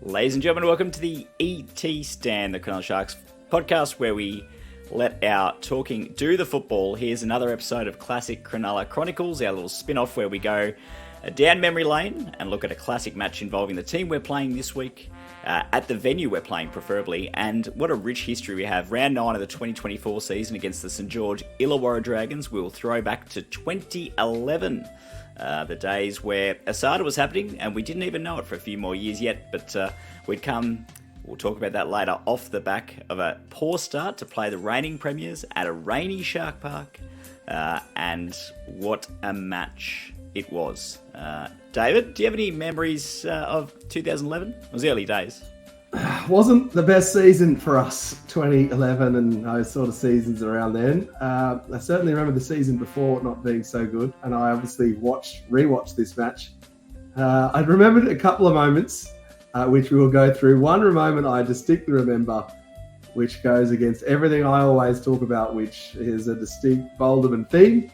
Ladies and gentlemen, welcome to the ET Stand, the Cronulla Sharks podcast, where we let our talking do the football. Here's another episode of Classic Cronulla Chronicles, our little spin-off where we go down memory lane and look at a classic match involving the team we're playing this week, at the venue we're playing preferably, and what a rich history we have. Round 9 of the 2024 season against the St George Illawarra Dragons. We'll throw back to 2011. The days where Asada was happening, and we didn't even know it for a few more years yet, but we'll talk about that later, off the back of a poor start to play the reigning premiers at a rainy Shark Park, and what a match it was. David, do you have any memories of 2011? It was the early days. Wasn't the best season for us, 2011 and those sort of seasons around then. I certainly remember the season before not being so good, and I obviously rewatched this match. I remembered a couple of moments, which we will go through. One moment I distinctly remember, which goes against everything I always talk about, which is a distinct Boulderman theme.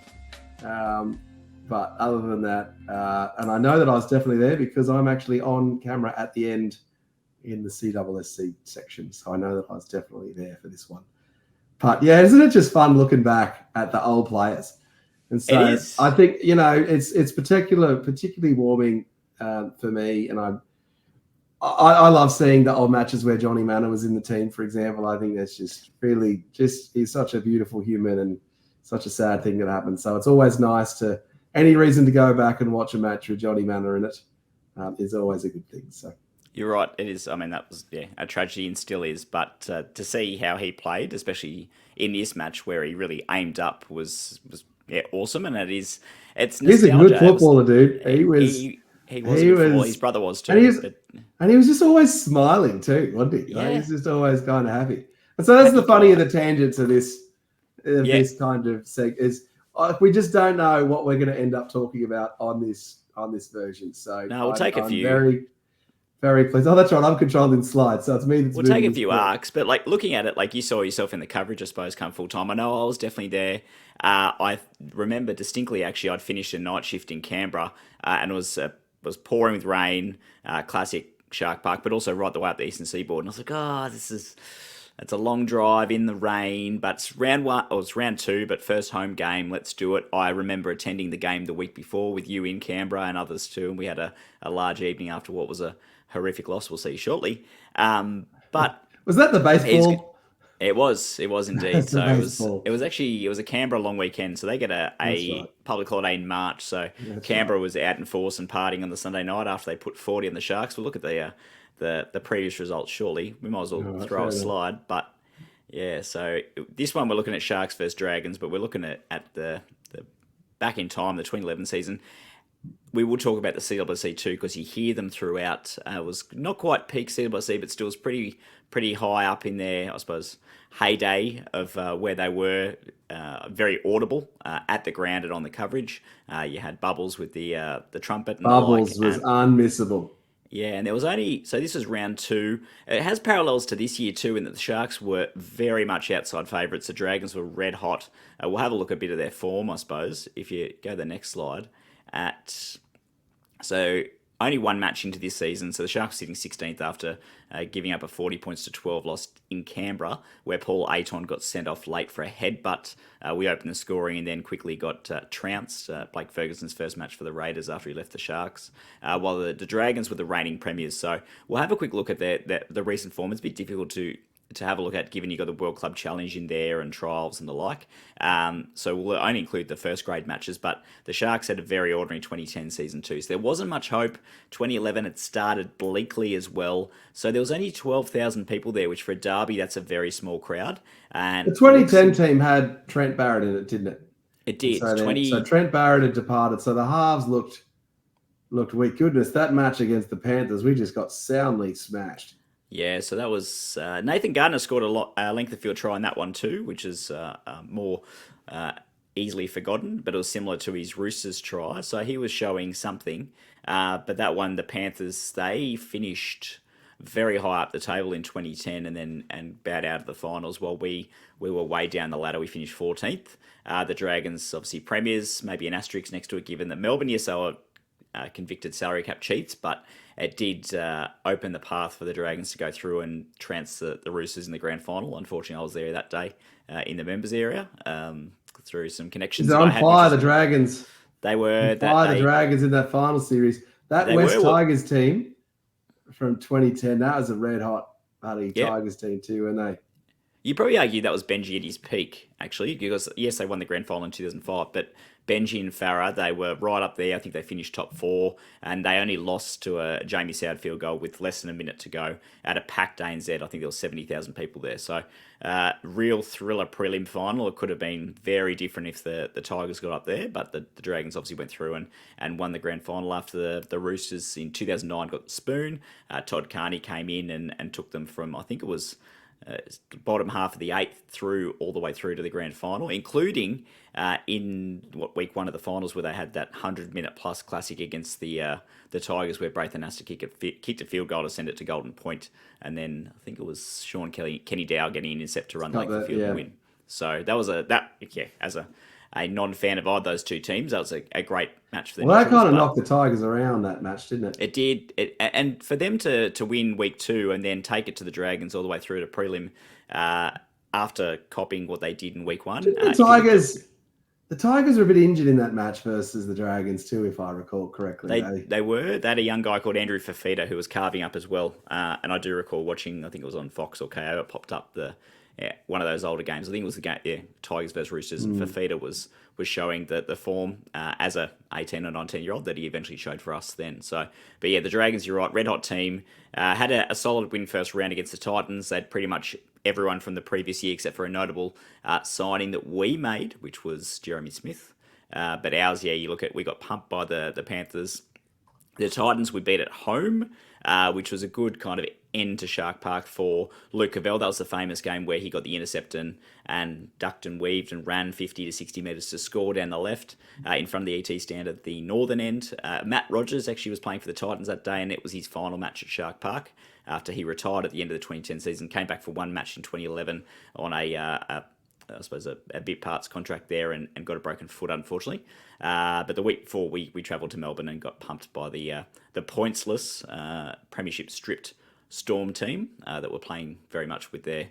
But other than that, and I know that I was definitely there because I'm actually on camera at the end in the CSSC section. So I know that I was definitely there for this one. But yeah, isn't it just fun looking back at the old players? And so I think, it's particularly warming for me. And I love seeing the old matches where Johnny Manor was in the team, for example. I think that's just really he's such a beautiful human and such a sad thing that happened. So it's always nice any reason to go back and watch a match with Johnny Manor in it is always a good thing. So. You're right. It is. I mean, that was a tragedy and still is. But to see how he played, especially in this match where he really aimed up, was awesome. And he's a good footballer, dude. He was. His brother was too. And he was just always smiling too, wasn't he? Yeah. He was just always kind of happy. And so that's the funny of the tangents of this kind of segment is we just don't know what we're going to end up talking about on this version. So no, we'll take a few. Very pleased. Oh, that's right. I'm controlling the slide, so it's me that's We'll take a few arcs, but looking at it, you saw yourself in the coverage, I suppose, come full time. I know I was definitely there. I remember distinctly, actually, I'd finished a night shift in Canberra, and it was pouring with rain, classic Shark Park, but also right the way up the eastern seaboard. And I was like, it's a long drive in the rain, but it's round 2, but first home game, let's do it. I remember attending the game the week before with you in Canberra and others too, and we had a large evening after what was a horrific loss. We'll see shortly. But was that the baseball? It was indeed. So it was a Canberra long weekend. So they get a public holiday in March. So Canberra was out in force and partying on the Sunday night after they put 40 on the Sharks. We'll look at the previous results shortly. We might as well throw a slide. But yeah, so this one we're looking at Sharks versus Dragons, but we're looking at the back in time, the 2011 season. We will talk about the CSSC too, because you hear them throughout. It was not quite peak CSSC, but still was pretty high up in their, I suppose, heyday of where they were, very audible at the ground and on the coverage. You had Bubbles with the trumpet. And Bubbles was unmissable. Yeah, and there was so this was round 2. It has parallels to this year too, in that the Sharks were very much outside favourites. The Dragons were red hot. We'll have a look at a bit of their form, I suppose, if you go to the next slide. So only one match into this season, so the Sharks sitting 16th after giving up a 40 points to 12 loss in Canberra, where Paul Aton got sent off late for a headbutt. We opened the scoring and then quickly got trounced. Blake Ferguson's first match for the Raiders after he left the Sharks, while the Dragons were the reigning premiers. So we'll have a quick look at the recent form. It's a bit difficult to have a look at, given you got the World Club Challenge in there and trials and the like. So we'll only include the first grade matches, but the Sharks had a very ordinary 2010 season too. So there wasn't much hope. 2011, it started bleakly as well. So there was only 12,000 people there, which for a derby, that's a very small crowd. And the 2010 team had Trent Barrett in it, didn't it? It did. So Trent Barrett had departed. So the halves looked weak. Goodness, that match against the Panthers, we just got soundly smashed. Yeah, so that was Nathan Gardner scored a length of field try in that one too, which is more easily forgotten, but it was similar to his Roosters try. So he was showing something. But that one, the Panthers, they finished very high up the table in 2010 and bowed out of the finals while we were way down the ladder. We finished 14th. The Dragons, obviously premiers, maybe an asterisk next to it, given that Melbourne, yes, they were convicted salary cap cheats, but it did open the path for the Dragons to go through and trounce the Roosters in the grand final. Unfortunately, I was there that day in the members area through some connections. They're on fire, the Dragons. They were the Dragons in that final series. That West Tigers team from 2010, that was a red hot bloody Tigers team too, weren't they? You probably argue that was Benji at his peak, actually, because yes, they won the grand final in 2005, but Benji and Farah, they were right up there. I think they finished top 4, and they only lost to a Jamie Soward field goal with less than a minute to go at a packed ANZ. I think there was 70,000 people there. So, real thriller prelim final. It could have been very different if the Tigers got up there, but the Dragons obviously went through and won the grand final after the Roosters in 2009 got the spoon. Todd Carney came in and took them from, I think it was bottom half of the 8th through all the way through to the grand final, including in week 1 of the finals where they had that 100-minute plus classic against the Tigers, where Braithen has to kicked a field goal to send it to Golden Point, and then I think it was Kenny Dow getting an intercept to run length of field and win. So that was as a non-fan of either those two teams, that was a great match for them. Well, that kind of knocked the Tigers around, that match, didn't it? It did. And for them to win week 2 and then take it to the Dragons all the way through to prelim after copying what they did in week 1. The Tigers were a bit injured in that match versus the Dragons too, if I recall correctly. They were. They had a young guy called Andrew Fafita who was carving up as well. And I do recall watching, I think it was on Fox or KO, it popped up one of those older games. I think it was the game, Tigers versus Roosters, and Fafita was showing the form as a 18 or 19-year-old that he eventually showed for us then. So, but yeah, the Dragons, you're right, red hot team. Had a solid win first round against the Titans. They'd pretty much everyone from the previous year except for a notable signing that we made, which was Jeremy Smith. But ours, you look at, we got pumped by the Panthers. The Titans we beat at home, which was a good kind of end to Shark Park for Luke Cavell. That was the famous game where he got the intercept and ducked and weaved and ran 50 to 60 metres to score down the left in front of the ET stand at the northern end. Matt Rogers actually was playing for the Titans that day, and it was his final match at Shark Park after he retired at the end of the 2010 season. Came back for one match in 2011 on I suppose a bit parts contract there and got a broken foot, unfortunately. But the week before, we travelled to Melbourne and got pumped by the pointsless premiership stripped Storm team that were playing very much with their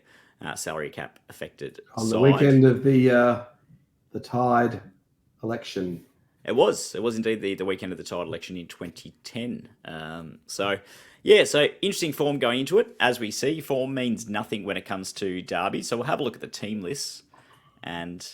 salary cap affected on the side. weekend of the Tide election. It was indeed the weekend of the Tide election in 2010. So interesting form going into it. As we see, form means nothing when it comes to derby. So we'll have a look at the team lists, and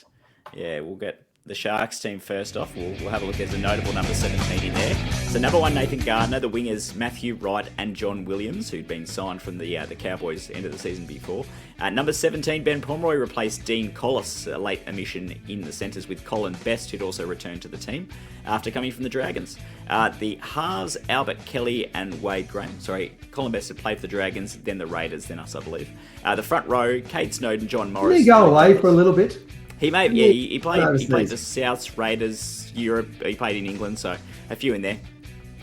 we'll get the Sharks team first off. We'll have a look. There's a notable number 17 in there. So number 1, Nathan Gardner. The wingers, Matthew Wright and John Williams, who'd been signed from the Cowboys end of the season before. Number 17, Ben Pomeroy replaced Dean Collis, a late omission in the centres, with Colin Best, who'd also returned to the team after coming from the Dragons. The halves, Albert Kelly and Wade Graham. Sorry, Colin Best had played for the Dragons, then the Raiders, then us, I believe. The front row, Cade Snowden, John Morris. Did he go away for a little bit? He may, he played the Souths, Raiders, Europe. He played in England, so a few in there.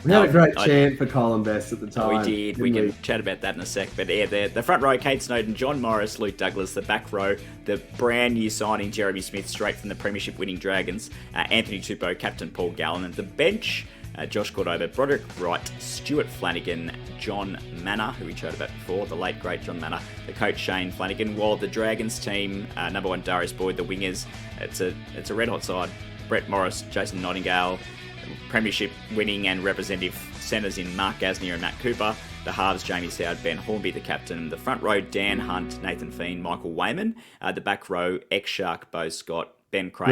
We had a great chant for Colin Best at the time. We did. We can chat about that in a sec. But the front row, Cade Snowden, John Morris, Luke Douglas. The back row, the brand new signing, Jeremy Smith, straight from the premiership winning Dragons. Anthony Tupou, Captain Paul Gallen. And the bench, Josh Cordova, Broderick Wright, Stuart Flanagan, John Manor, who we chatted about before, the late great John Manor, the coach Shane Flanagan. While the Dragons team, number 1 Darius Boyd, the wingers, it's a red hot side. Brett Morris, Jason Nottingale, premiership winning and representative centres in Mark Gasnier and Matt Cooper. The halves, Jamie Soward, Ben Hornby, the captain. The front row, Dan Hunt, Nathan Feen, Michael Wayman. The back row, ex-Shark Bo Scott, Ben Craig,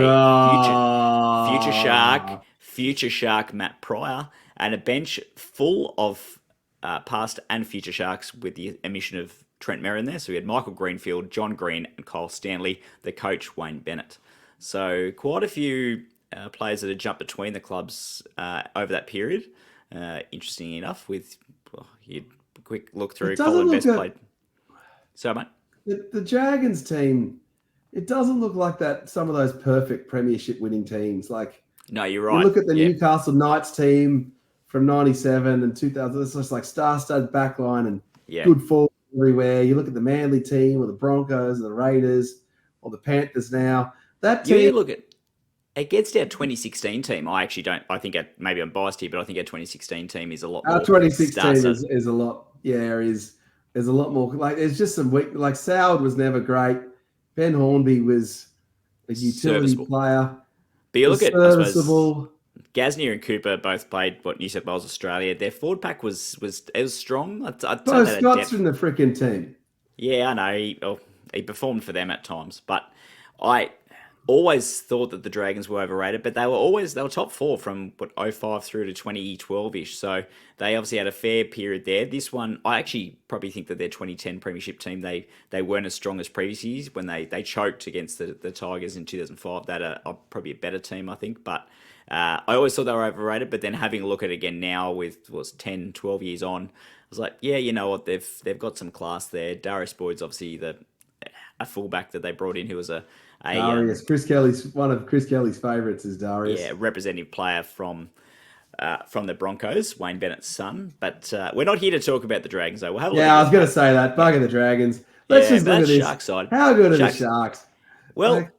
future Shark Matt Pryor, and a bench full of past and future Sharks with the omission of Trent Merrin there. So we had Michael Greenfield, John Green, and Kyle Stanley, the coach Wayne Bennett. So quite a few players that had jumped between the clubs over that period. Interesting enough, with you quick look through Colin Best played. So, mate, the Dragons team, it doesn't look like that. Some of those perfect premiership winning teams, like no, you're right. You look at the Newcastle Knights team from '97 and 2000. It's just like star-studded backline and good forward everywhere. You look at the Manly team or the Broncos or the Raiders or the Panthers now. That team, you look at. Against our 2016 team, I actually don't. I think maybe I'm biased here, but I think our 2016 team is a lot Our more 2016 is a lot. Yeah, there's a lot more. Like there's just some weak. Like Soward was never great. Ben Hornby was a utility player. But you look at, I serviceable. suppose, Gasnier and Cooper both played New South Wales, Australia. Their forward pack was strong. I'd say that Scott's from the freaking team. Yeah, I know. He performed for them at times, but I always thought that the Dragons were overrated. But they were top four from 05 through to 2012-ish. So they obviously had a fair period there. This one, I actually probably think that their 2010 Premiership team they weren't as strong as previous years when they choked against the Tigers in 2005. That are probably a better team, I think, but. I always thought they were overrated, but then having a look at it again now with 10, 12 years on, I was like, yeah, you know what, they've got some class there. Darius Boyd's obviously a fullback that they brought in who was Darius. Chris Kelly's one of Chris Kelly's favourites is Darius. Yeah, representative player from the Broncos, Wayne Bennett's son. But we're not here to talk about the Dragons, though. We'll have a look I was going to say that. Bugger the Dragons. Let's just look at this. Sharks side. How good are the Sharks? Well,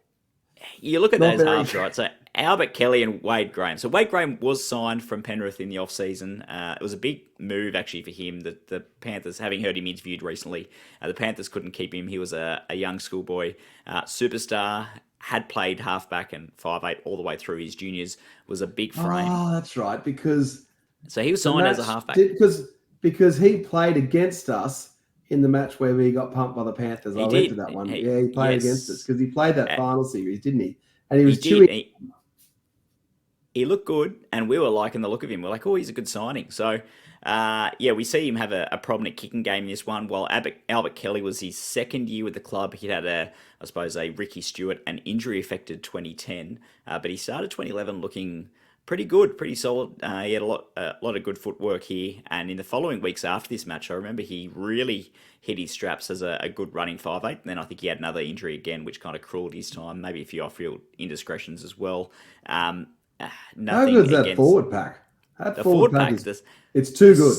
you look at those halves, right? So Albert Kelly and Wade Graham. So Wade Graham was signed from Penrith in the off-season. It was a big move, actually, for him. The Panthers, having heard him interviewed recently, the Panthers couldn't keep him. He was a young schoolboy superstar, had played halfback and 5'8" all the way through his juniors, was a big frame. Oh, that's right, because... So he was signed as a halfback. Because he played against us in the match where we got pumped by the Panthers. I went to that one. He played against us because he played that final series, didn't he? And he was he looked good, and we were liking the look of him. We're like, oh, he's a good signing. So, we see him have a prominent kicking game in this one. While Albert Kelly was his second year with the club, he had a Ricky Stewart, an injury-affected 2010. But he started 2011 looking pretty good, pretty solid. He had a lot of good footwork here. And in the following weeks after this match, I remember he really hit his straps as a good running 5'8". And then I think he had another injury again, which kind of cruelled his time. Maybe a few off-field indiscretions as well. How good is that forward pack? The forward pack, it's too good.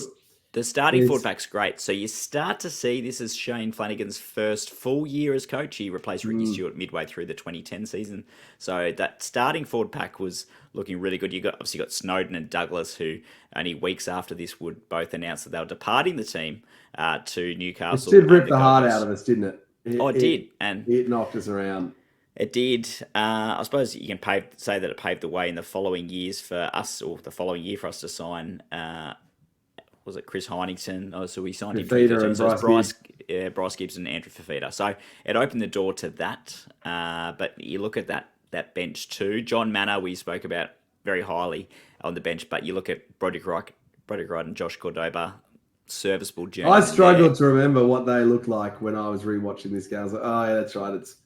The starting forward pack's great. So you start to see this is Shane Flanagan's first full year as coach. He replaced Ricky Stewart midway through the 2010 season. So that starting forward pack was looking really good. You obviously got Snowden and Douglas, who only weeks after this would both announce that they were departing the team to Newcastle. It did rip the heart out of us, didn't it? It did. And it knocked us around. It did. I suppose you can say that it paved the way in the following years for us, or the following year for us to sign. Was it Chris Heinington? Oh, so we signed him. Bryce Gibbs and Andrew Fafita. So it opened the door to that. But you look at that bench too. John Manor, we spoke about very highly on the bench. But you look at Broderick Wright and Josh Cordoba. Serviceable journey. I struggled to remember what they looked like when I was rewatching this game. I was like, oh yeah, that's right. It's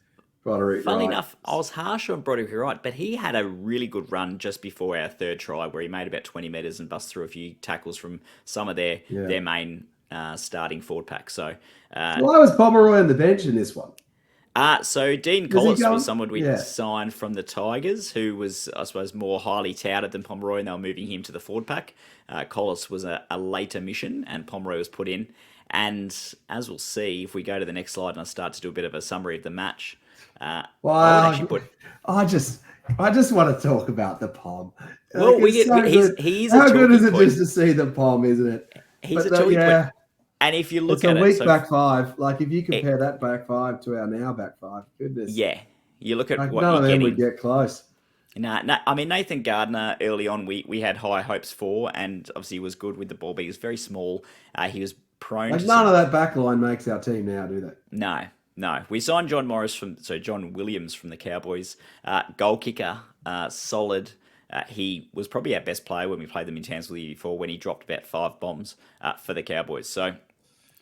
Broderick Funnily Wright. enough, I was harsh on Broderick Wright, but he had a really good run just before our third try where he made about 20 metres and bust through a few tackles from some of their main starting forward pack. So, why was Pomeroy on the bench in this one? So Dean Collis was someone we signed from the Tigers, who was, I suppose, more highly touted than Pomeroy, and they were moving him to the forward pack. Collis was a later mission, and Pomeroy was put in. And as we'll see, if we go to the next slide and I start to do a bit of a summary of the match, I just want to talk about the Pom. Well, he's how good is it just to see the Pom, isn't it? He's a talking point. And if you look at it, it's a weak back five. Like if you compare that back five to our now back five, goodness. Yeah, you look at what none you're of them getting. Would get close. No, I mean Nathan Gardner early on we had high hopes for, and obviously he was good with the ball, but he was very small. He was prone. Like none of that back line makes our team now, do they? No. We signed John Williams from the Cowboys, goal kicker, solid. He was probably our best player when we played them in Townsville the year before, when he dropped about 5 bombs for the Cowboys. So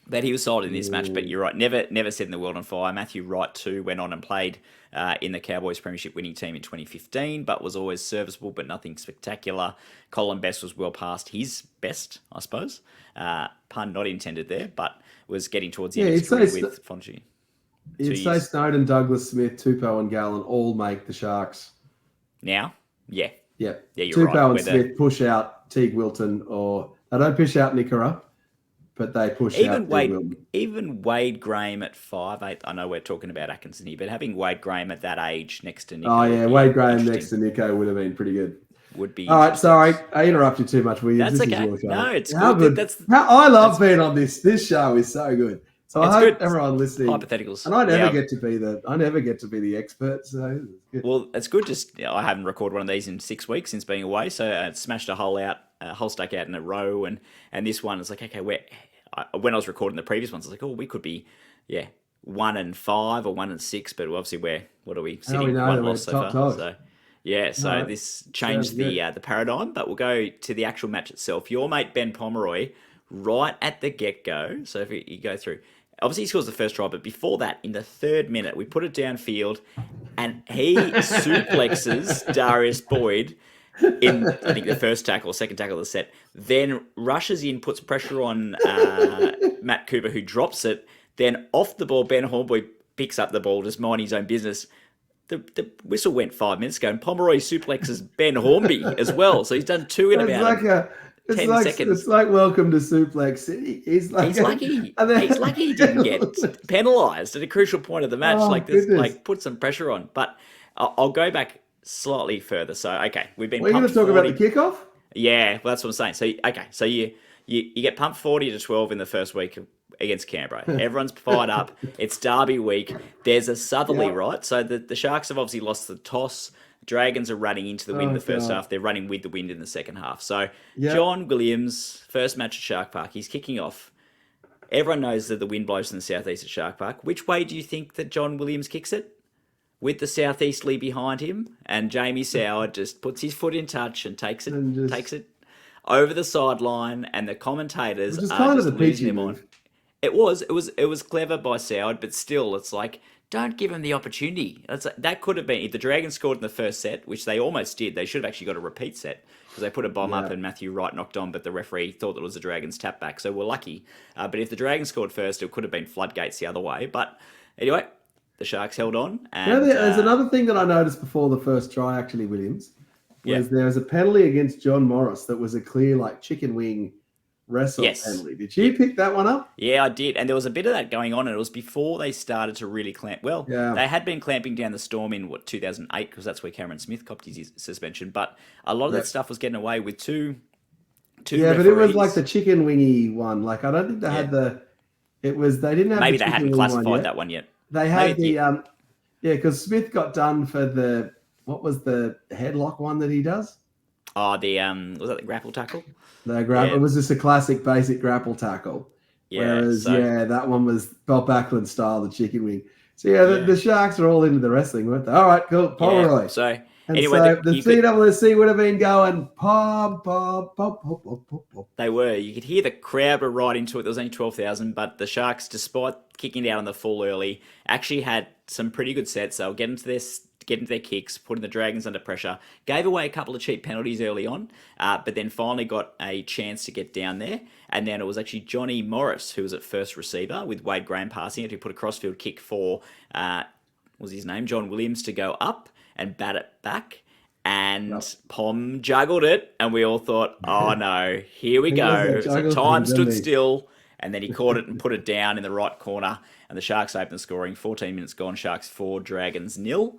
that he was solid in this match, but you're right, never set in the world on fire. Matthew Wright too went on and played in the Cowboys Premiership winning team in 2015, but was always serviceable, but nothing spectacular. Colin Best was well past his best, I suppose. Pun not intended there, but was getting towards the end of his career with Fonzie. You'd say Snowden, Douglas Smith, Tupou and Gallen all make the Sharks. Now? Yeah. Yeah, you're Tupou right. and Smith push out Teague Wilton, or they don't push out Nickera, but they push Even out Dean Wade, Wilton. even Wade Graham at 5'8". I know we're talking about Atkinson here, but having Wade Graham at that age next to Nico, Oh yeah, would be Wade Graham interesting. next to Nico would have been pretty good. Would be All right, interesting. sorry, I interrupted too much, Williams. That's This okay. is your show. No, it's How good. good. I love being on this. This show is so good. So I hope everyone listening. Hypotheticals. And I never get to be the expert. So it's good. Well, it's good. Just I haven't recorded one of these in 6 weeks since being away, so I smashed a whole stack out in a row, and this one is like, okay, when I was recording the previous ones, I was like, oh, we could be 1-5 or 1-6, but obviously what are we sitting one loss so far? Top. So so this changed the paradigm, but we'll go to the actual match itself. Your mate Ben Pomeroy, right at the get-go, so if you go through, obviously he scores the first try, but before that, in the 3rd minute, we put it downfield, and he suplexes Darius Boyd in, I think, the first tackle or second tackle of the set, then rushes in, puts pressure on Matt Cooper, who drops it, then off the ball, Ben Hornboy picks up the ball, just minding his own business. The whistle went 5 minutes ago, and Pomeroy suplexes Ben Hornby as well, so he's done 2 in about 10 seconds. It's like Welcome to Suplex City. He's lucky. He's lucky he didn't get penalised at a crucial point of the match. Put some pressure on. But I'll go back slightly further. So, okay, we've been. Are you going to talk about the kickoff? Yeah, well, that's what I'm saying. So, you get pumped 40-12 in the first week against Canberra. Everyone's fired up. It's Derby week. There's a southerly, right? So the Sharks have obviously lost the toss. Dragons are running into the wind in the first half. They're running with the wind in the second half. So John Williams, first match at Shark Park, he's kicking off. Everyone knows that the wind blows from the southeast at Shark Park. Which way do you think that John Williams kicks it? With the southeasterly behind him, and Jamie Sauer just puts his foot in touch and takes it over the sideline, and the commentators are just losing their mind. It was clever by Sauer, but still, it's like, don't give him the opportunity. That could have been, if the Dragons scored in the first set, which they almost did, they should have actually got a repeat set, because they put a bomb up and Matthew Wright knocked on, but the referee thought that it was the Dragons tap back, so we're lucky. But if the Dragons scored first, it could have been floodgates the other way. But anyway, the Sharks held on. And, there's another thing that I noticed before the first try, actually, Williams, there was a penalty against John Morris that was a clear, chicken wing wrestle penalty. Did you pick that one up? Yeah, I did. And there was a bit of that going on, and it was before they started to really clamp. Well, they had been clamping down the Storm in, 2008, because that's where Cameron Smith copped his suspension. But a lot of that stuff was getting away with two referees. But it was like the chicken wingy one. I don't think they had the... They didn't have Maybe they hadn't classified that one yet. They had because Smith got done for the... What was the headlock one that he does? Oh, was that the grapple tackle? It was just a classic basic grapple tackle. Yeah. Whereas, that one was Bob Backlund style, the chicken wing. So, the Sharks are all into the wrestling, weren't they? All right, cool. Pomeroy. So, anyway, the CWC would have been going pop, pop, pop, pop, pop, pop. They were. You could hear the crowd were right into it. There was only 12,000, but the Sharks, despite kicking it out on the full early, actually had some pretty good sets. They were getting into their kicks, putting the Dragons under pressure, gave away a couple of cheap penalties early on, but then finally got a chance to get down there. And then it was actually Johnny Morris who was at first receiver with Wade Graham passing it, who put a crossfield kick for, was his name, John Williams, to go up and bat it back. And Pom juggled it, and we all thought, oh no, here we go. So time stood still, and then he caught it and put it down in the right corner. And the Sharks opened the scoring. 14 minutes gone. Sharks 4, Dragons 0.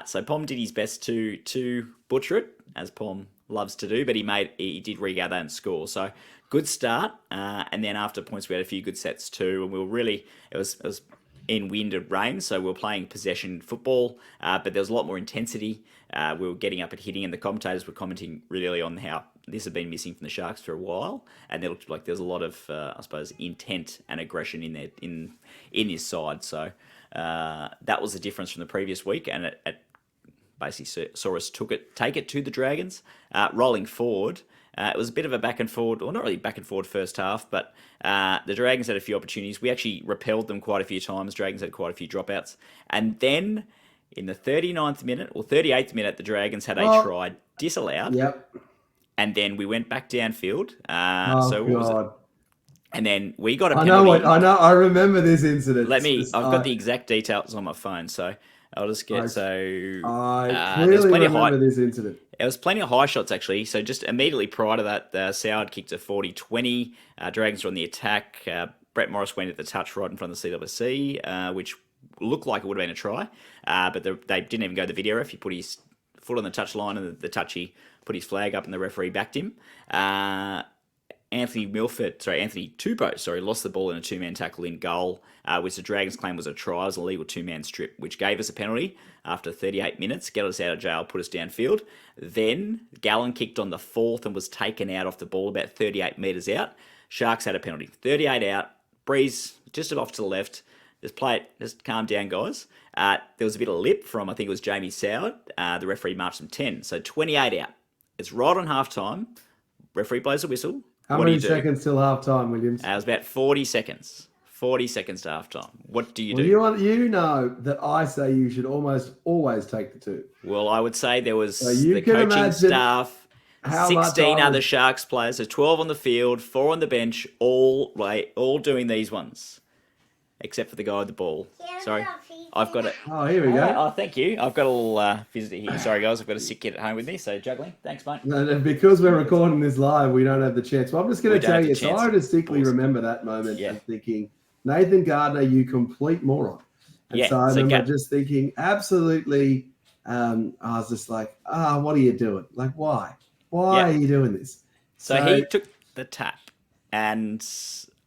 So Pom did his best to butcher it, as Pom loves to do, but he did regather and score. So good start. And then after points, we had a few good sets too. And we were really, it was in wind and rain, so we were playing possession football, but there was a lot more intensity. We were getting up and hitting, and the commentators were commenting really on how this had been missing from the Sharks for a while, and there looked like there was a lot of, I suppose, intent and aggression in there in this side. So that was the difference from the previous week, and it basically saw us take it to the Dragons. Rolling forward, it was a bit of a back and forward, or not really back and forward first half, but the Dragons had a few opportunities. We actually repelled them quite a few times. Dragons had quite a few dropouts, and then in the 39th minute or 38th minute, the Dragons had a try disallowed. Yep. And then we went back downfield. So what was it? And then we got a penalty. I know. I remember this incident. I've got the exact details on my phone, so I'll just get I clearly remember this incident. There was plenty of high shots, actually. So just immediately prior to that, Soward kicked a 40-20. Dragons were on the attack. Brett Morris went at the touch right in front of the CWC, which looked like it would have been a try. But they didn't even go the video ref. He put his foot on the touch line, and the touchy put his flag up, and the referee backed him. Anthony Tupou, lost the ball in a two-man tackle in goal, which the Dragons claim was a try. It was a legal two-man strip, which gave us a penalty after 38 minutes, get us out of jail, put us downfield. Then Gallen kicked on the fourth and was taken out off the ball about 38 metres out. Sharks had a penalty. 38 out, breeze just off to the left. Just play it, just calm down, guys. There was a bit of lip from, I think it was Jamie Soward. The referee marched them 10, so 28 out. It's right on half-time. Referee blows a whistle. How many seconds till half-time, Williams? It was about 40 seconds. 40 seconds to half-time. What do you do? You know that I say you should almost always take the two. Well, I would say there was the coaching staff, 16 other Sharks players, so 12 on the field, 4 on the bench, all doing these ones, except for the guy with the ball. Sorry, I've got it. Oh, here we go. Oh, thank you. I've got a little visitor here. Sorry, guys, I've got a sick kid at home with me, so juggling. Thanks, mate. No, because we're recording this live, we don't have the chance. Well, I'm just going to tell you, so I distinctly remember that moment and thinking, Nathan Gardner, you complete moron. And so I remember just thinking, absolutely, I was just like, what are you doing? Like, why? Why are you doing this? So he took the tap, and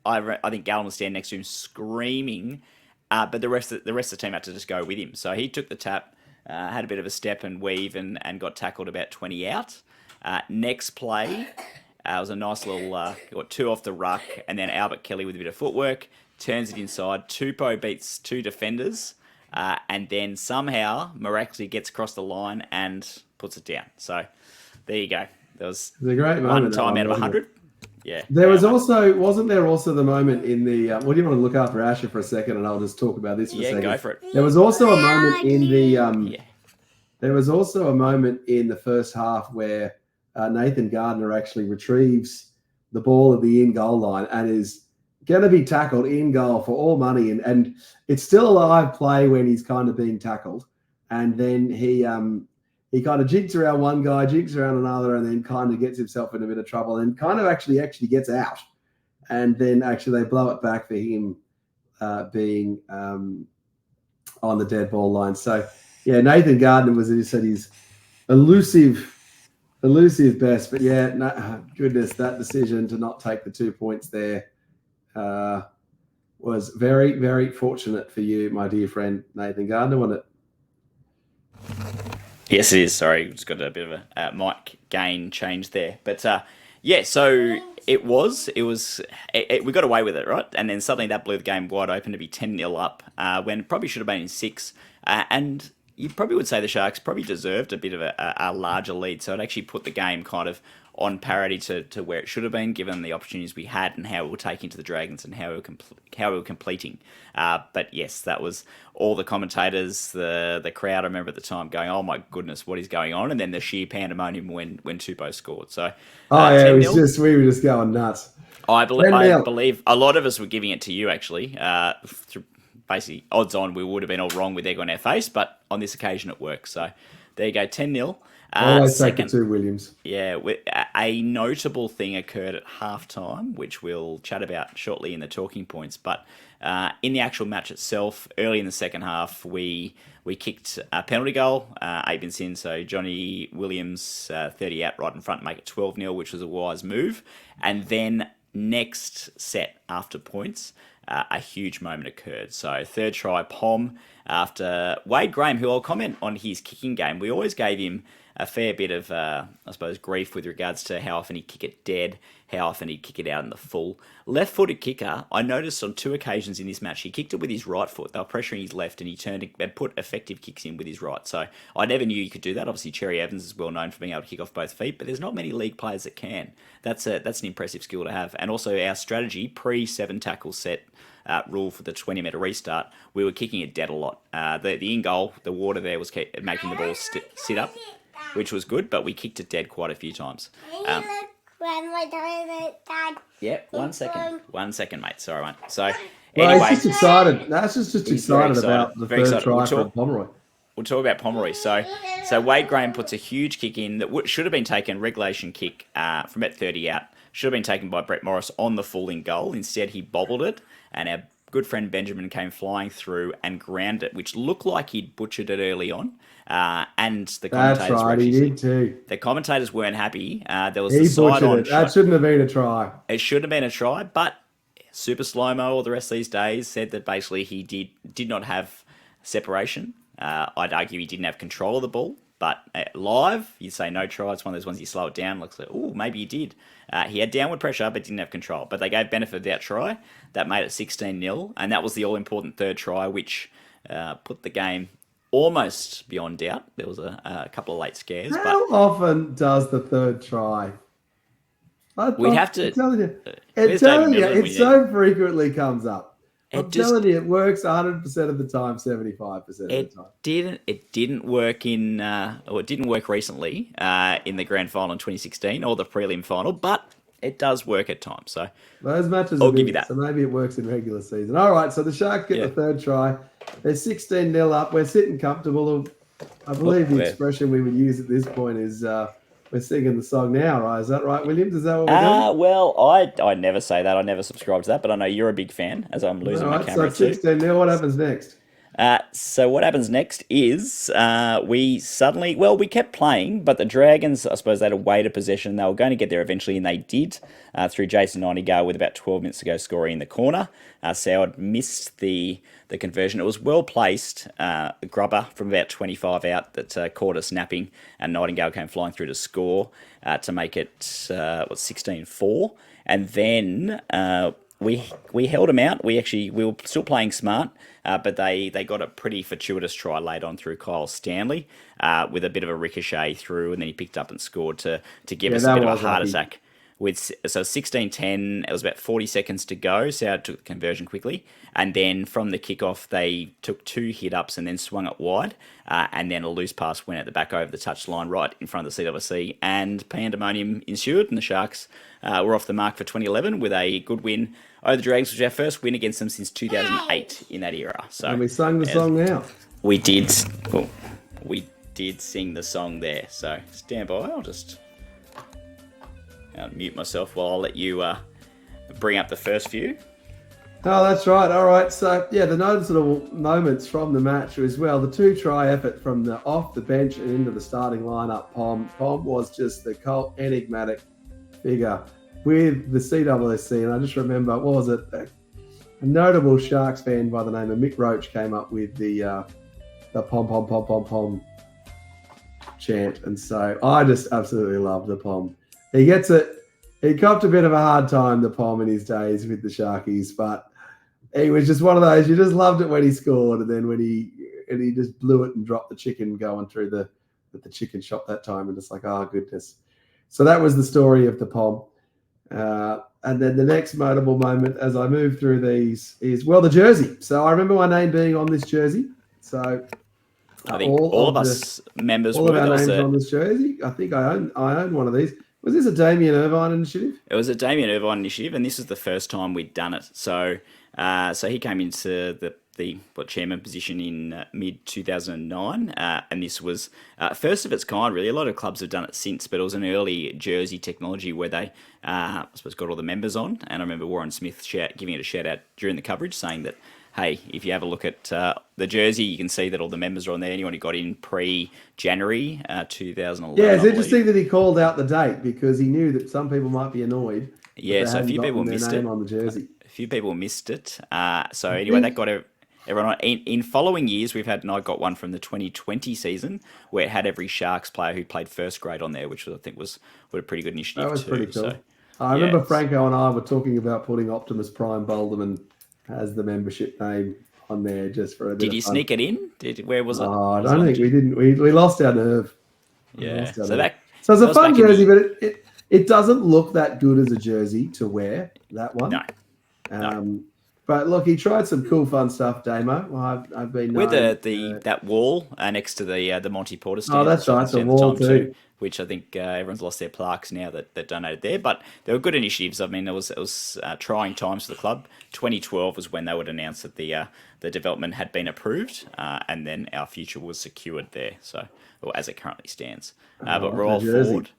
I think Gallen was standing next to him screaming, but the rest of the team had to just go with him. So he took the tap, had a bit of a step and weave, and got tackled about 20 out. Next play was a nice little got 2 off the ruck, and then Albert Kelly with a bit of footwork turns it inside. Tupou beats 2 defenders, and then somehow miraculously gets across the line and puts it down. So there you go. There was a great moment. One time out of 100. Yeah. There was wasn't there also the moment in the, well, do you want to look after Asher for a second, and I'll just talk about this for a second? Yeah, go for it. There was also a moment in the, there was also a moment in the first half where Nathan Gardner actually retrieves the ball at the in-goal line and is going to be tackled in goal for all money. And it's still a live play when he's kind of being tackled. And then he kind of jigs around one guy, jigs around another, and then kind of gets himself in a bit of trouble and kind of actually gets out. And then actually they blow it back for him being on the dead ball line. So, yeah, Nathan Gardner was, as you said, his elusive best. But, goodness, that decision to not take the 2 points there was very, very fortunate for you, my dear friend Nathan Gardner, wasn't it? Yes, it is. Sorry, just got a bit of a mic gain change there. But, so it was. We got away with it, right? And then suddenly that blew the game wide open to be 10-0 up when it probably should have been in 6. And you probably would say the Sharks probably deserved a bit of a larger lead. So it actually put the game kind of on parity to where it should have been, given the opportunities we had and how we were taking to the Dragons and how we were completing. But yes, that was all the commentators, the crowd. I remember at the time going, "Oh my goodness, what is going on?" And then the sheer pandemonium when Tupou scored. So, we were just going nuts. I believe a lot of us were giving it to you actually. Basically, odds on we would have been all wrong with egg on our face, but on this occasion it worked. So there you go, 10-0. Always take the 2, Williams. Yeah, a notable thing occurred at halftime, which we'll chat about shortly in the talking points. But in the actual match itself, early in the second half, we kicked a penalty goal, 8 minutes in. So Johnny Williams, 30 out right in front to make it 12-0, which was a wise move. And then next set after points, a huge moment occurred. So third try, Pom, after Wade Graham, who I'll comment on his kicking game. We always gave him a fair bit of, grief with regards to how often he'd kick it dead, how often he'd kick it out in the full. Left-footed kicker, I noticed on 2 occasions in this match, he kicked it with his right foot. They were pressuring his left, and he turned and put effective kicks in with his right. So I never knew you could do that. Obviously, Cherry Evans is well known for being able to kick off both feet, but there's not many league players that can. That's an impressive skill to have. And also our strategy, pre-7 tackle set, rule for the 20-metre restart, we were kicking it dead a lot. The in-goal, the water there was making the ball sit up, which was good, but we kicked it dead quite a few times. Yeah, 1 second. 1 second, mate. Sorry, mate. So, anyway. He's just excited. That's just excited about the third try for Pomeroy. we'll talk about Pomeroy. So Wade Graham puts a huge kick in that should have been taken, regulation kick from about 30 out. Should have been taken by Brett Morris on the full in goal. Instead, he bobbled it, and our good friend Benjamin came flying through and ground it, which looked like he'd butchered it early on. And the commentators That's right, he did too. The commentators weren't happy. There was He the side on it. That shouldn't have been a try. It should have been a try, but Super Slow-Mo or the rest of these days said that basically he did not have separation. I'd argue he didn't have control of the ball, but live, you'd say no try. It's one of those ones you slow it down. Looks like, oh, maybe he did. He had downward pressure, but didn't have control. But they gave benefit of that try. That made it 16-0, and that was the all-important third try, which put the game almost beyond doubt. There was a couple of late scares. How often does the third try? We'd have to. I'm telling you, it so frequently comes up. Telling you, it works 100% of the time, 75% of the time. It didn't work it didn't work recently in the grand final in 2016 or the prelim final, but it does work at times. So those matches, I'll give you that. So maybe it works in regular season. All right, so the Sharks get the third try. They're 16-0 up. We're sitting comfortable. I believe the expression we would use at this point is we're singing the song now, right? Is that right, Williams? Is that what we're doing? Well, I never say that. I never subscribe to that, but I know you're a big fan, as I'm losing my camera too. So 16-0, what happens next? So what happens next is we kept playing, but the Dragons, I suppose they had a weight of possession. They were going to get there eventually, and they did through Jason Nightingale with about 12 minutes to go scoring in the corner. Soward missed the conversion. It was well placed, grubber from about 25 out that caught us napping, and Nightingale came flying through to score to make it 16-4. And then we held them out. We were still playing smart, but they got a pretty fortuitous try late on through Kyle Stanley with a bit of a ricochet through, and then he picked up and scored to give us a bit of a heart attack. So 16-10, it was about 40 seconds to go. Soward took the conversion quickly. And then from the kickoff, they took 2 hit-ups and then swung it wide. And then a loose pass went at the back over the touchline right in front of the CWC. And pandemonium ensued, and the Sharks were off the mark for 2011 with a good win over the Dragons, which was our first win against them since 2008 in that era. So, and we sung the song now. We did. Well, we did sing the song there. So stand by. I'll mute myself while I'll let you bring up the first few. Oh, that's right. All right. So, yeah, the noticeable moments from the match as well. The 2-try effort from off the bench and into the starting lineup. Pom was just the cult enigmatic figure with the CWSC. And I just remember, what was it? A notable Sharks fan by the name of Mick Roach came up with the pom chant. And so I just absolutely love the Pom. He gets it. He copped a bit of a hard time, the Pom, in his days with the Sharkies, but he was just one of those. You just loved it when he scored, and then when he just blew it and dropped the chicken going through the chicken shop that time, and it's like, oh goodness. So that was the story of the Pom. And then the next notable moment as I move through these is the jersey. So I remember my name being on this jersey. So I think all of us members all of our names on this jersey. I think I own one of these. Was this a Damien Irvine initiative? It was a Damien Irvine initiative, and this was the first time we'd done it. So he came into the chairman position in mid 2009, and this was first of its kind. Really, a lot of clubs have done it since, but it was an early jersey technology where they, I suppose, got all the members on. And I remember Warren Smith giving it a shout out during the coverage, saying that, hey, if you have a look at the jersey, you can see that all the members are on there. Anyone who got in pre-January 2011. Yeah, it's interesting that he called out the date because he knew that some people might be annoyed. Yeah, so a few people missed it. On the jersey. A few people missed it. So anyway, that got everyone on. In following years, we've had, and I got one from the 2020 season where it had every Sharks player who played first grade on there, which I think was a pretty good initiative. That was pretty cool. So, I remember Franco and I were talking about putting Optimus Prime Boulderman as the membership name on there just for a bit. Did you sneak it in? Where was it? Oh, I don't think we didn't. We lost our nerve. Yeah. So it's a fun jersey, but it doesn't look that good as a jersey to wear, that one. No. But look, he tried some cool, fun stuff, Damo. Well, I've been with that wall next to the Monty Porter stand. Oh, that's right. The wall too. which I think everyone's lost their plaques now that donated there. But there were good initiatives. I mean, it was trying times for the club. 2012 was when they would announce that the development had been approved, and then our future was secured there. So, or as it currently stands. But Royal Ford.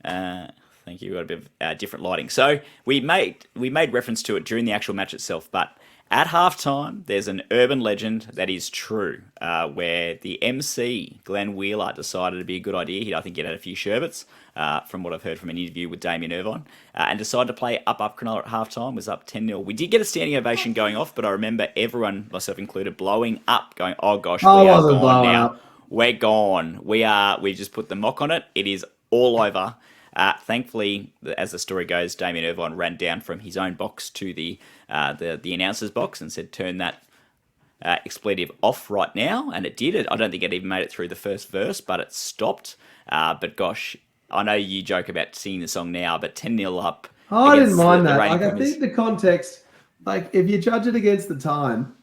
Thank you. We got a bit of different lighting. So we made reference to it during the actual match itself, but at halftime, there's an urban legend that is true, where the MC, Glenn Wheeler, decided it'd be a good idea. I think he'd had a few sherbets, from what I've heard from an interview with Damien Irvine, and decided to play up Cronulla at halftime. Was up 10-0. We did get a standing ovation going off, but I remember everyone, myself included, blowing up, going, "Oh gosh, we are gone now. Up. We're gone. We just put the mock on it. It is all over." Thankfully, as the story goes, Damien Irvine ran down from his own box to the announcer's box and said, "Turn that expletive off right now," and it did. I don't think it even made it through the first verse, but it stopped. But gosh, I know you joke about singing the song now, but 10-0 up. Oh, I didn't mind that. Like, I think the context, like if you judge it against the time,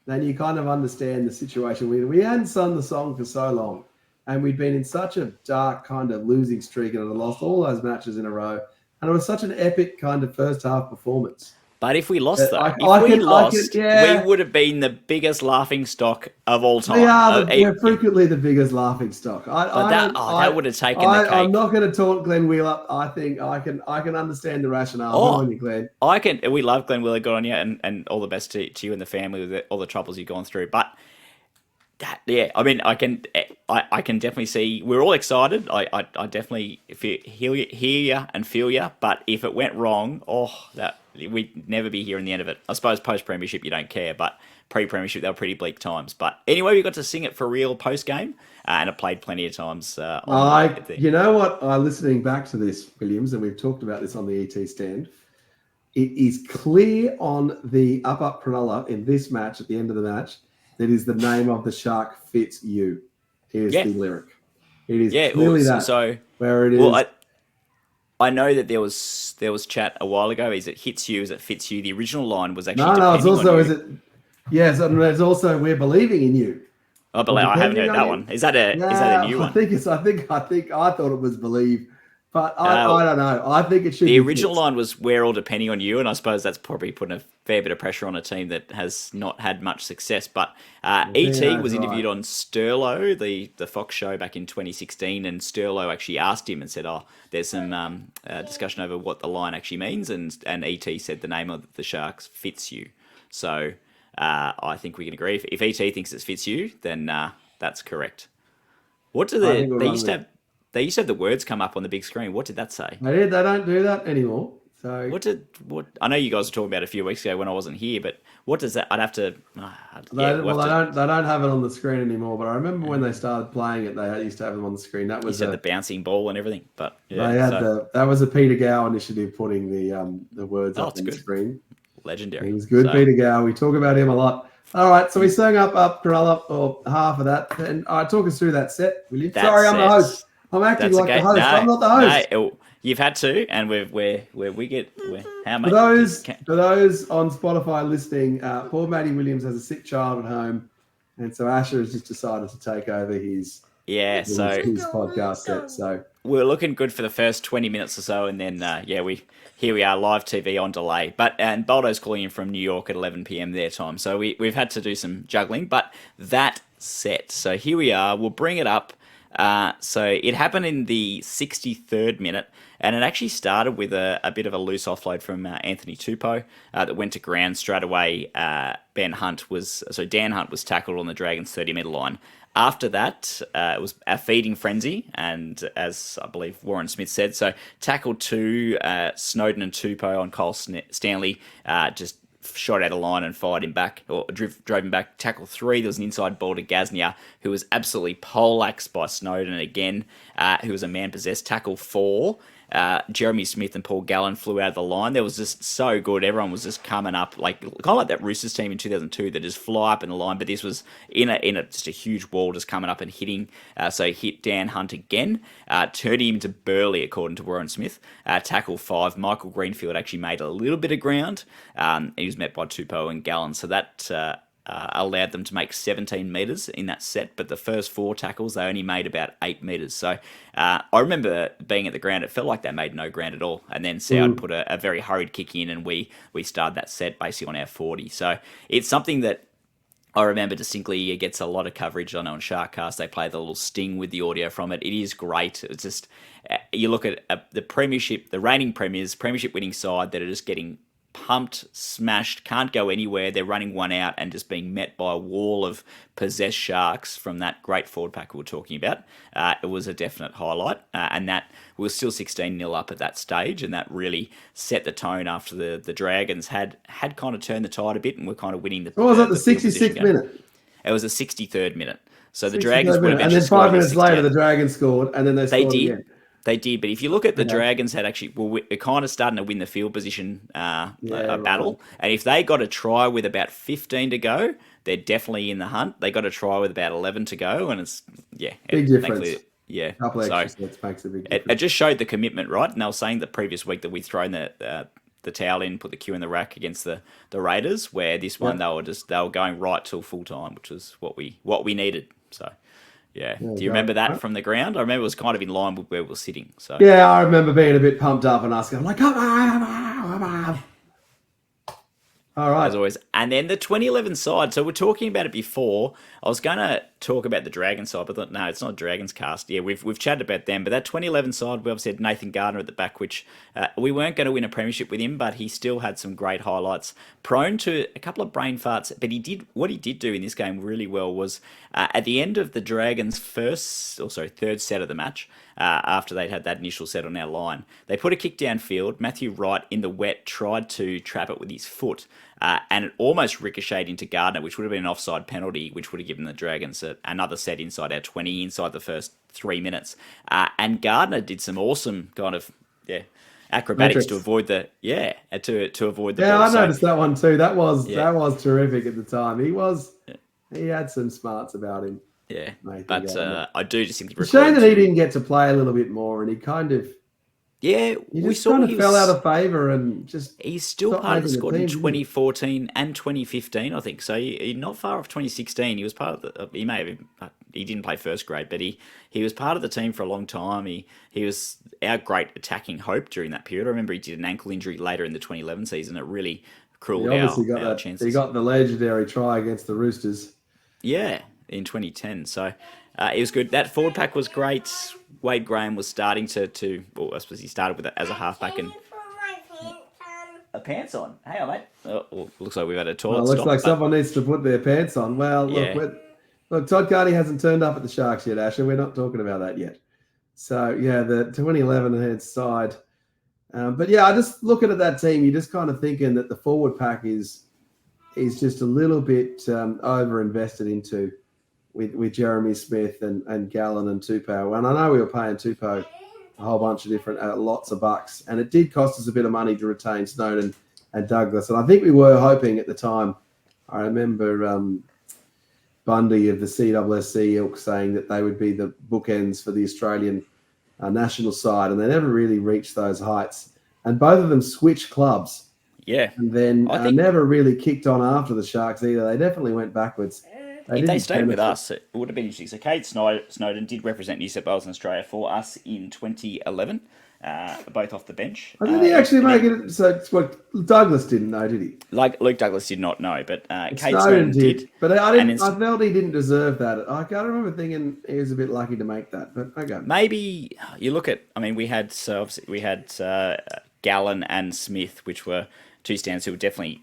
then you kind of understand the situation. We hadn't sung the song for so long. And we'd been in such a dark kind of losing streak and had lost all those matches in a row. And it was such an epic kind of first half performance. But if we lost, we would have been the biggest laughing stock of all time. We're frequently the biggest laughing stock. That would have taken the cake. I'm not going to taunt Glenn Wheeler. I think I can understand the rationale. On you, Glenn. We love Glenn Wheeler. Good on you, and all the best to you and the family with all the troubles you've gone through. But I mean, I can definitely see. We're all excited. I definitely hear you and feel you. But if it went wrong, we'd never be hearing the end of it. I suppose post premiership you don't care, but pre premiership they were pretty bleak times. But anyway, we got to sing it for real post game, and it played plenty of times. You know what? Listening back to this, Williams, and we've talked about this on the ET stand. It is clear on the up Cronulla in this match at the end of the match. That is the name of the shark fits you. Here's the lyric. It is clearly where it is. Well, I know that there was chat a while ago. Is it hits you? Is it fits you? The original line was actually it's also is it? Yes, and there's also we're believing in you. I haven't heard that one. Is that a new one? I thought it was believe. But I don't know. I think it should be. The original line was, "We're all depending on you," and I suppose that's probably putting a fair bit of pressure on a team that has not had much success. But E.T. was interviewed on Sterlo, the Fox show back in 2016, and Sterlo actually asked him and said, there's some discussion over what the line actually means, and E.T. said the name of the Sharks fits you. So I think we can agree. If E.T. thinks it fits you, then that's correct. What do they used to have? They used to have the words come up on the big screen. What did that say? They don't do that anymore. So what? I know you guys were talking about it a few weeks ago when I wasn't here, but what does that? I'd have to. They don't have it on the screen anymore. But I remember when they started playing it, they used to have them on the screen. That was the bouncing ball and everything. But that was a Peter Gow initiative, putting the words up on the screen. Legendary. He was good, Peter Gow. We talk about him a lot. All right, so we sung up Cronulla, or half of that, and talk us through that set, will you? Sorry, I'm the host. I'm acting like the host. I'm not the host. No, you've had to, and we get how much. For those on Spotify listening, poor Matty Williams has a sick child at home, and so Asher has just decided to take over his podcast set. So we're looking good for the first 20 minutes or so, and then we are live TV on delay. And Baldo's calling in from New York at 11 p.m. their time, so we've had to do some juggling. But that set, so here we are. We'll bring it up. So it happened in the 63rd minute, and it actually started with a bit of a loose offload from Anthony Tupou that went to ground straight away. Dan Hunt was tackled on the Dragons 30-metre line. After that, it was a feeding frenzy, and as I believe Warren Smith said, so tackle 2, Snowden and Tupou on Cole Stanley, just shot out of line and fired him back, or drove him back. Tackle 3, there was an inside ball to Gaznia, who was absolutely poleaxed by Snowden again, who was a man-possessed. Tackle 4, Jeremy Smith and Paul Gallen flew out of the line. That was just so good. Everyone was just coming up, kind of like that Roosters team in 2002 that just fly up in the line, but this was in just a huge wall just coming up and hitting. So hit Dan Hunt again, turning him to Burley, according to Warren Smith. Tackle 5, Michael Greenfield actually made a little bit of ground. He was met by Tupou and Gallen. So that allowed them to make 17 metres in that set, but the first 4 tackles, they only made about 8 metres. So I remember being at the ground, it felt like they made no ground at all. And then Saud put a very hurried kick in, and we started that set basically on our 40. So it's something that I remember distinctly. It gets a lot of coverage. I know on Sharkcast they play the little sting with the audio from it. It is great. It's just, you look at the Premiership, the reigning premiers, Premiership winning side that are just getting pumped, smashed, can't go anywhere. They're running one out and just being met by a wall of possessed Sharks from that great forward pack we were talking about. It was a definite highlight, and that we were still 16-0 up at that stage, and that really set the tone after the Dragons had kind of turned the tide a bit and were kind of winning the. What was that? The 66th minute. It was the 63rd minute. So the Dragons would and then 5 minutes later, the Dragons scored, and then they scored again. They did, but if you look at the Dragons had actually, they're kind of starting to win the field position battle. And if they got a try with about 15 to go, they're definitely in the hunt. They got a try with about 11 to go, and it's, big difference. Yeah. A couple of extra sets makes a big difference. It just showed the commitment, right? And they were saying the previous week that we'd thrown the towel in, put the cue in the rack against the Raiders, where this one they were going right till full time, which was what we needed. So. Yeah. Do you remember that from the ground? I remember it was kind of in line with where we were sitting. So yeah, I remember being a bit pumped up and asking, I'm like, come on. All right. As always. And then the 2011 side. So we're talking about it before. I was going to talk about the Dragons side, but no, it's not Dragons cast. Yeah, we've chatted about them. But that 2011 side, we obviously had Nathan Gardner at the back, which we weren't going to win a premiership with him, but he still had some great highlights. Prone to a couple of brain farts, but what he did do in this game really well was at the end of the Dragons' third set of the match, after they'd had that initial set on our line, they put a kick downfield. Matthew Wright in the wet tried to trap it with his foot, and it almost ricocheted into Gardner, which would have been an offside penalty, which would have given the Dragons another set inside our 20, inside the first 3 minutes. And Gardner did some awesome kind of acrobatics to avoid the to avoid the ball. I noticed that one too. That was terrific at the time. He had some smarts about him. Yeah, but I do just think it's a shame that he didn't get to play a little bit more, and he kind of we saw he fell out of favour, and just he's still part of the squad in 2014 and 2015, I think. So he's not far off 2016. He was part of he didn't play first grade, but he was part of the team for a long time. He was our great attacking hope during that period. I remember he did an ankle injury later in the 2011 season. It really crueled our chances. He got the legendary try against the Roosters. Yeah, in 2010. So it was good. That forward pack was great. Wade Graham was starting I suppose he started with it as a halfback and a pants on. Hang on, mate. Oh, looks like we've had a toilet stop. Looks like someone needs to put their pants on. Well, look, Todd Carney hasn't turned up at the Sharks yet, Asher. We're not talking about that yet. So, the 2011 hand side. But, I just looking at that team, you're just kind of thinking that the forward pack is just a little bit over-invested into with Jeremy Smith and Gallen and Tupou. And I know we were paying Tupou a whole bunch of different, lots of bucks. And it did cost us a bit of money to retain Snowden and Douglas. And I think we were hoping at the time, I remember Bundy of the CWSC ilk saying that they would be the bookends for the Australian national side. And they never really reached those heights. And both of them switched clubs. Yeah. And then never really kicked on after the Sharks either. They definitely went backwards. If they stayed with us, it would have been interesting. So Kate Snowden did represent New South Wales and Australia for us in 2011, both off the bench. Did he actually make it? So Douglas didn't know, did he? Like Luke Douglas did not know, but Kate Snowden did. But I felt he didn't deserve that. I can't remember thinking he was a bit lucky to make that. But okay. Maybe you look at. I mean, we had Gallen and Smith, which were two stands who were definitely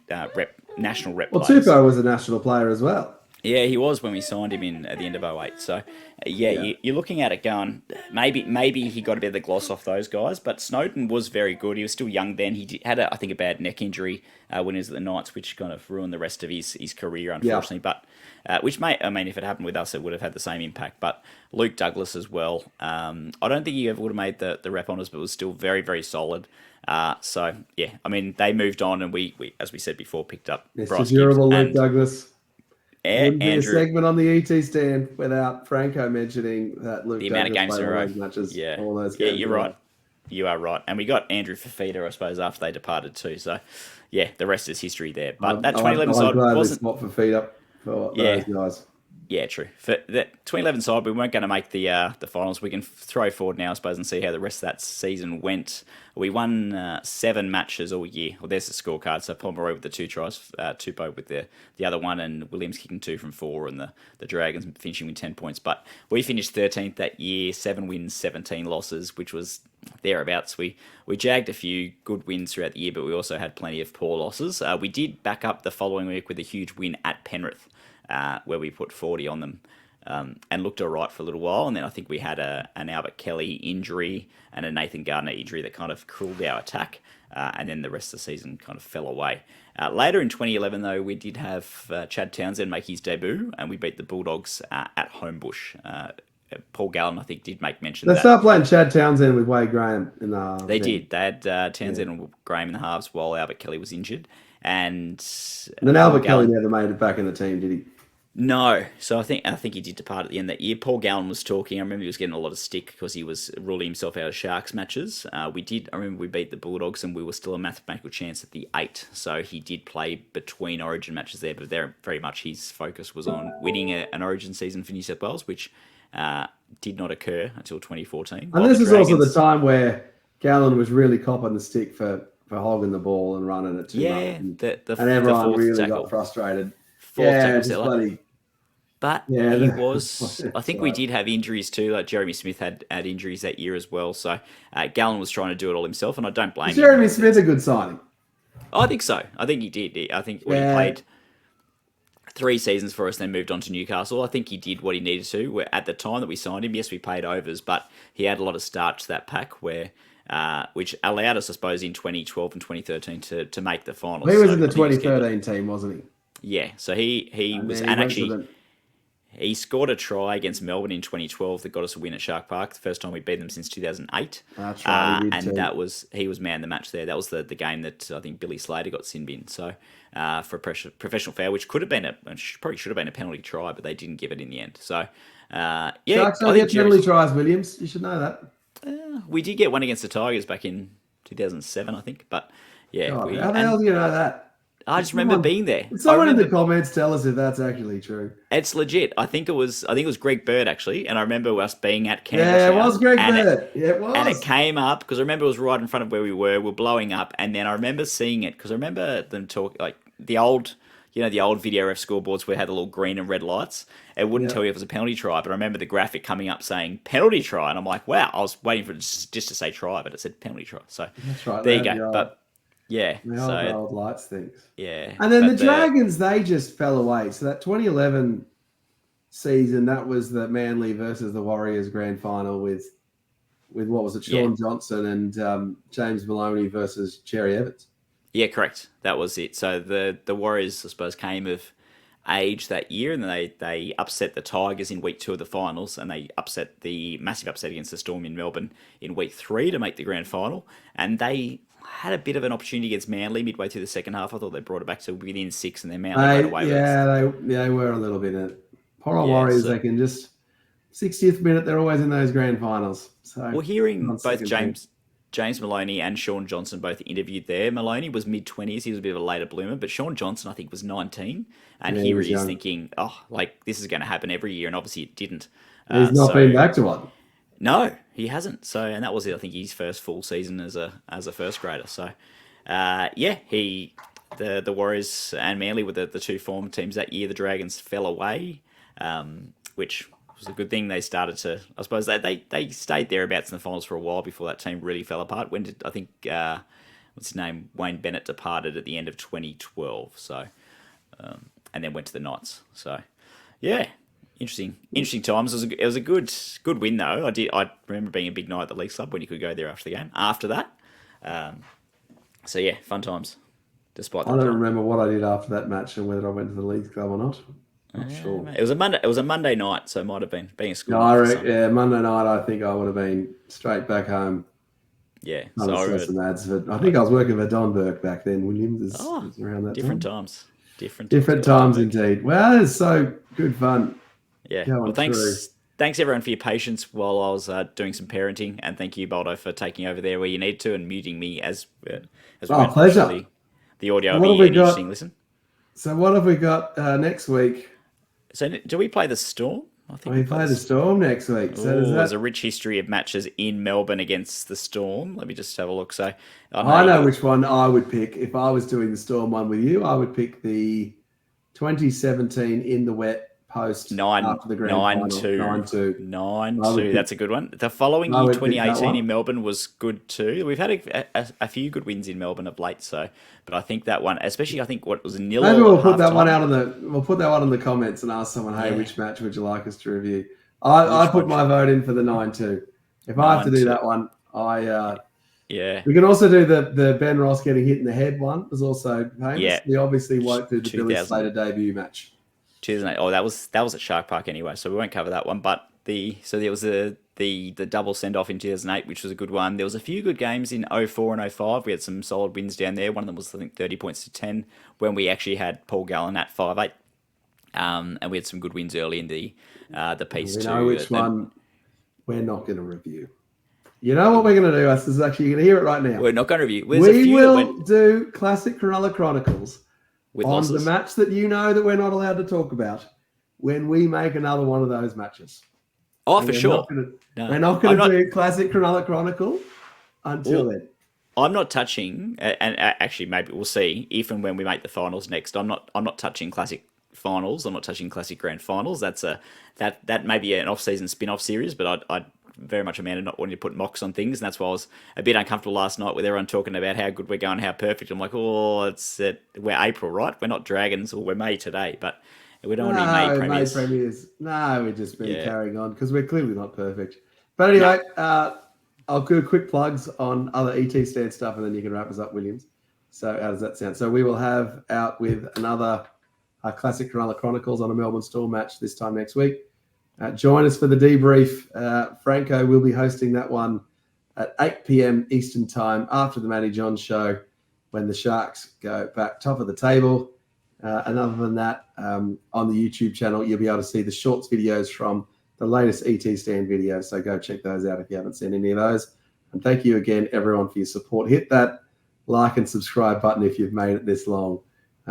national rep. Well, Tupou was a national player as well. Yeah, he was when we signed him at the end of 2008. So, you're looking at it going, maybe he got a bit of the gloss off those guys, but Snowden was very good. He was still young then. He had, I think, a bad neck injury when he was at the Knights, which kind of ruined the rest of his career, unfortunately. But if it happened with us, it would have had the same impact. But Luke Douglas as well. I don't think he ever would have made the rep honours, but was still very, very solid. They moved on, and we as we said before, picked up Bryce durable Luke Douglas. Wouldn't be a segment on the ET stand without Franco mentioning that Luke Douglas amount of games in a row. Matches, all those games. Yeah, you're right. You are right. And we got Andrew Fafita, I suppose, after they departed too. So, the rest is history there. But that 2011 side wasn't. Fafita. for Yeah. those guys. Yeah, true. For the 2011 side, we weren't going to make the finals. We can throw forward now, I suppose, and see how the rest of that season went. We won 7 matches all year. Well, there's the scorecard. So Pomeroy with the 2 tries, Tupou with the other one, and Williams kicking 2 from 4, and the Dragons finishing with 10 points. But we finished 13th that year, 7 wins, 17 losses, which was thereabouts. We jagged a few good wins throughout the year, but we also had plenty of poor losses. We did back up the following week with a huge win at Penrith. Where we put 40 on them and looked all right for a little while. And then I think we had an Albert Kelly injury and a Nathan Gardner injury that kind of cooled our attack. And then the rest of the season kind of fell away. Later in 2011, though, we did have Chad Townsend make his debut, and we beat the Bulldogs at Homebush. Paul Gallen, I think, did make mention They that. started playing Chad Townsend with Wade Graham in the. They did. They had Townsend and Graham in the halves while Albert Kelly was injured. And then Albert Kelly never made it back in the team, did he? No, so I think he did depart at the end of that year. Paul Gallen was talking. I remember he was getting a lot of stick because he was ruling himself out of Sharks matches. I remember we beat the Bulldogs and we were still a mathematical chance at the 8. So he did play between Origin matches there, but there very much his focus was on winning an Origin season for New South Wales, which did not occur until 2014. And this is also the time where Gallen was really copping the stick for hogging the ball and running it too much. And everyone really got frustrated. But he was. I think we did have injuries too. Like Jeremy Smith had injuries that year as well. So Gallen was trying to do it all himself, and I don't blame him. Jeremy Smith a good signing? I think so. I think he did. I think when he played 3 seasons for us, then moved on to Newcastle. I think he did what he needed to. At the time that we signed him, yes, we paid overs, but he had a lot of starch to that pack where. Which allowed us, I suppose, in 2012 and 2013 to make the finals. He was in the 2013 team, wasn't he? Yeah, so he was, and actually he scored a try against Melbourne in 2012 that got us a win at Shark Park, the first time we beat them since 2008. That's right, he was man of the match there. That was the game that I think Billy Slater got sin bin. So for a professional foul, which could have been probably should have been a penalty try, but they didn't give it in the end. So Sharks don't get penalty tries, Williams. You should know that. We did get one against the Tigers back in 2007, I think. But yeah, how the hell do you know that? I just remember being there. Someone in the comments tell us if that's actually true. It's legit. I think it was Greg Bird actually, and I remember us being at Canberra. Yeah, it was Greg Bird. It was. And it came up because I remember it was right in front of where we were. We're blowing up, and then I remember seeing it because I remember them talk like the old video ref scoreboards where it had the little green and red lights. It wouldn't tell you if it was a penalty try, but I remember the graphic coming up saying penalty try, and I'm like, wow. I was waiting for it just to say try, but it said penalty try. So that's right. There you go. But yeah, the old lights things. Yeah, and then the Dragons, they just fell away. So that 2011 season, that was the Manly versus the Warriors grand final with what was it, Sean Johnson and James Maloney versus Cherry Evans. Yeah, correct. That was it. So the Warriors, I suppose, came of age that year, and they upset the Tigers in week 2 of the finals, and they upset the massive upset against the Storm in Melbourne in week 3 to make the grand final. And they had a bit of an opportunity against Manly midway through the second half. I thought they brought it back to within 6, and then Manly got away with it. They were a little bit in it. Poor old Warriors, they can just 60th minute, they're always in those grand finals. So hearing both James Maloney and Sean Johnson both interviewed there. Maloney was mid-20s. He was a bit of a later bloomer, but Sean Johnson, I think, was 19. And he really is thinking, this is going to happen every year. And obviously it didn't. He's not been back to one. No, he hasn't. So, and that was, I think, his first full season as a first grader. So, the Warriors and Manly were the 2 form teams that year. The Dragons fell away, which was a good thing. They started to, I suppose, they stayed thereabouts in the finals for a while before that team really fell apart. When did, I think, what's his name? Wayne Bennett departed at the end of 2012. So, and then went to the Knights. So, yeah, interesting times. It was a good win though. I remember being a big night at the Leagues Club when you could go there after the game. After that, so yeah, fun times. Despite that, I don't remember what I did after that match and whether I went to the Leagues Club or not. Not sure. It was a Monday night, so it might have been being a school. No, Monday night. I think I would have been straight back home. Yeah, so I think I was working for Don Burke back then. Williams was around that different time. Times. Different times indeed. Well, it's so good fun. Yeah. Well, thanks everyone for your patience while I was doing some parenting, and thank you, Baldo, for taking over there where you need to and muting me as pleasure. The audio will be an interesting listen. So what have we got next week? So do we play the Storm? I think We play the Storm next week. So Ooh, there's a rich history of matches in Melbourne against the Storm. Let me just have a look. So I know which one I would pick. If I was doing the Storm one with you, I would pick the 2017 in the wet post after the grand final. 9-2. 9-2. That's a good one. The following year, 2018 in Melbourne was good too. We've had a few good wins in Melbourne of late. So, but I think that one, especially, I think what was nil. Maybe we'll put that one out we'll put that one in the comments and ask someone, hey, which match would you like us to review? I put my vote in for the 9-2. If I have to do that one, yeah. We can also do the Ben Ross getting hit in the head one. Was also famous. Yeah. We obviously won't do the Billy Slater debut match. 2008. Oh, that was at Shark Park anyway, so we won't cover that one. But there was the double send off in 2008, which was a good one. There was a few good games in 04 and 05. We had some solid wins down there. One of them was, I think, 30 points to 10 when we actually had Paul Gallen at 5'8". And we had some good wins early in the piece too. We know which one we're not going to review. You know what we're going to do? This is actually, you're going to hear it right now. We're not going to review. We will do Classic Cronulla Chronicles with on losses. The match that you know that we're not allowed to talk about when we make another one of those matches. Oh, for sure. We're not going to do Classic Cronulla Chronicle until then. I'm not touching, and actually maybe we'll see if and when we make the finals next. I'm not touching Classic Finals. I'm not touching Classic Grand Finals. That may be an off-season spin-off series, but I'd very much Amanda not wanting to put mocks on things, and that's why I was a bit uncomfortable last night with everyone talking about how good we're going, how perfect. I'm like, we're April, right? We're not Dragons, or we're May today, but we don't want to be May Premiers. No, we're just carrying on because we're clearly not perfect. But anyway, I'll do quick plugs on other ET stand stuff, and then you can wrap us up, Williams. So how does that sound? So we will have out with another Classic Cronulla Chronicles on a Melbourne Storm match this time next week. Join us for the debrief. Franco will be hosting that one at 8 p.m. Eastern Time after the Matty John show when the Sharks go back top of the table. And other than that, on the YouTube channel, you'll be able to see the shorts videos from the latest ET stand videos. So go check those out if you haven't seen any of those. And thank you again, everyone, for your support. Hit that like and subscribe button if you've made it this long.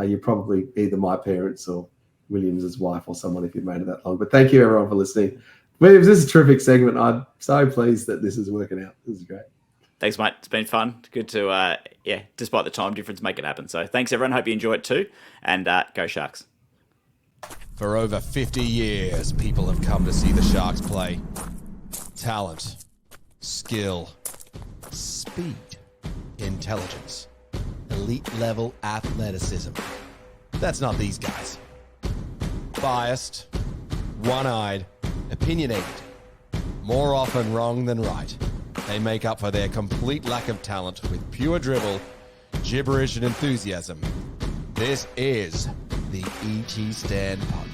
You're probably either my parents or Williams's wife or someone if you've made it that long. But thank you, everyone, for listening. Williams, this is a terrific segment. I'm so pleased that this is working out. This is great. Thanks, mate. It's been fun. Good to, despite the time difference, make it happen. So thanks, everyone. Hope you enjoy it too. And go Sharks. For over 50 years, people have come to see the Sharks play. Talent, skill, speed, intelligence, elite-level athleticism. That's not these guys. Biased, one-eyed, opinionated, more often wrong than right. They make up for their complete lack of talent with pure dribble, gibberish, and enthusiasm. This is the ET Stand Podcast.